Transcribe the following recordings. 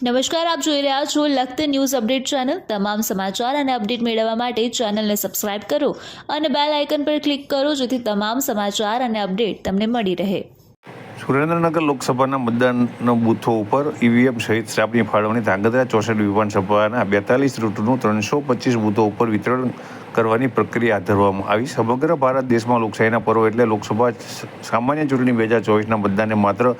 નમસ્કાર, આપ જોઈ રહ્યા છો લખત ન્યૂઝ અપડેટ ચેનલ। તમામ સમાચાર અને અપડેટ મેળવવા માટે ચેનલને સબસ્ક્રાઇબ કરો અને બેલ આઇકન પર ક્લિક કરો જેથી તમામ સમાચાર અને અપડેટ તમને મળી રહે। સુરેન્દ્રનગર લોકસભાના મતદાન બૂથો ઉપર ઈવીએમ સહિત સ્ટાફની ફાળવણી ધાંગધ્રા 64 વિધાનસભાના 42 રૂટનું 325 બૂથો ઉપર વિતરણ કરવાની પ્રક્રિયા હાથ ધરવામાં આવી। સમગ્ર ભારત દેશમાં લોકશાહીના પર્વ એટલે લોકસભા સામાન્ય ચૂંટણી 2024ના મતદાનને માત્ર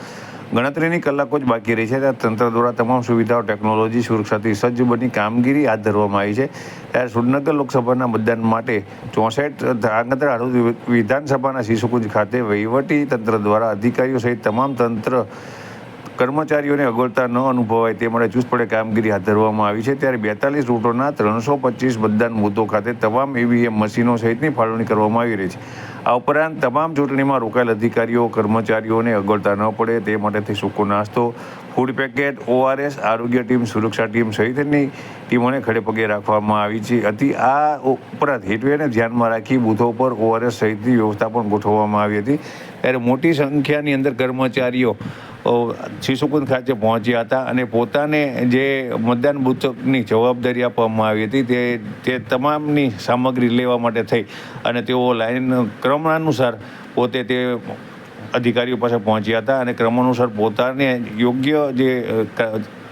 ગણતરીની કલાકો જ બાકી રહી છે ત્યારે તંત્ર દ્વારા તમામ સુવિધાઓ ટેકનોલોજી સુરક્ષાથી સજ્જ બની કામગીરી હાથ ધરવામાં આવી છે। ત્યારે સુરેન્દ્રનગર લોકસભાના મતદાન માટે 64 ધાંગધ્રા વિધાનસભાના શિશુકુંજ ખાતે વહીવટી તંત્ર દ્વારા અધિકારીઓ સહિત તમામ તંત્ર કર્મચારીઓને અગવડતા ન અનુભવાય તે માટે ચુસ્તપણે કામગીરી હાથ ધરવામાં આવી છે। ત્યારે 42 રૂટોના 325 મતદાન બૂથો ખાતે તમામ ઈવીએમ મશીનો સહિતની ફાળવણી કરવામાં આવી રહી છે। આ ઉપરાંત તમામ ચૂંટણીમાં રોકાયેલ અધિકારીઓ કર્મચારીઓને અગવડતા ન પડે તે માટેથી સૂકો નાસ્તો, ફૂડ પેકેટ, ORS, આરોગ્ય ટીમ, સુરક્ષા ટીમ સહિતની ટીમોને ખડેપગે રાખવામાં આવી હતી। આ ઉપરાંત હેટવેને ધ્યાનમાં રાખી બૂથો પર ORS સહિતની વ્યવસ્થા પણ ગોઠવવામાં આવી હતી। ત્યારે મોટી સંખ્યાની અંદર કર્મચારીઓ શિશુકુંજ ખાતે પહોંચ્યા હતા અને પોતાને જે મતદાન બૂથની જવાબદારી આપવામાં આવી હતી તે તમામની સામગ્રી લેવા માટે થઈ અને તેઓ લાઈન ક્રમ અનુસાર પોતે તે અધિકારીઓ પાસે પહોંચ્યા હતા અને ક્રમાનુસાર પોતાને યોગ્ય જે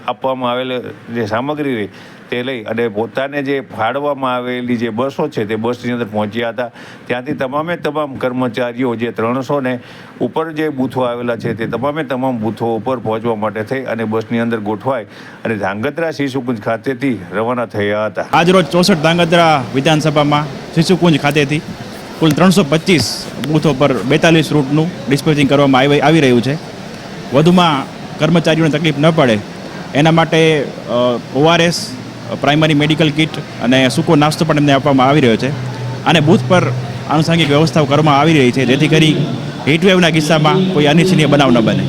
આપવામાં આવેલ જે સામગ્રી રહી તે લઈ અને પોતાને જે ફાળવવામાં આવેલી જે બસો છે તે બસની અંદર પહોંચ્યા હતા। ત્યાંથી તમામ કર્મચારીઓ જે 300 ને ઉપર જે બૂથો આવેલા છે તે તમામ બૂથો ઉપર પહોંચવા માટે થઈ અને બસની અંદર ગોઠવાય અને ધાંગધ્રા શિશુકુંજ ખાતેથી રવાના થયા હતા। આજરોજ 64 ધાંગધ્રા વિધાનસભામાં શિશુકુંજ ખાતેથી કુલ 325 બૂથો પર 42 રૂટનું ડિસ્પેચિંગ કરવામાં આવી રહ્યું છે। વધુમાં કર્મચારીઓને તકલીફ ન પડે એના માટે ORS, પ્રાઇમરી મેડિકલ કિટ અને સૂકો નાસ્તો પણ એમને આપવામાં આવી રહ્યો છે અને બૂથ પર આનુષંગિક વ્યવસ્થાઓ કરવામાં આવી રહી છે જેથી કરી હીટવેવના કિસ્સામાં કોઈ અનિચ્છનીય બનાવ ન બને।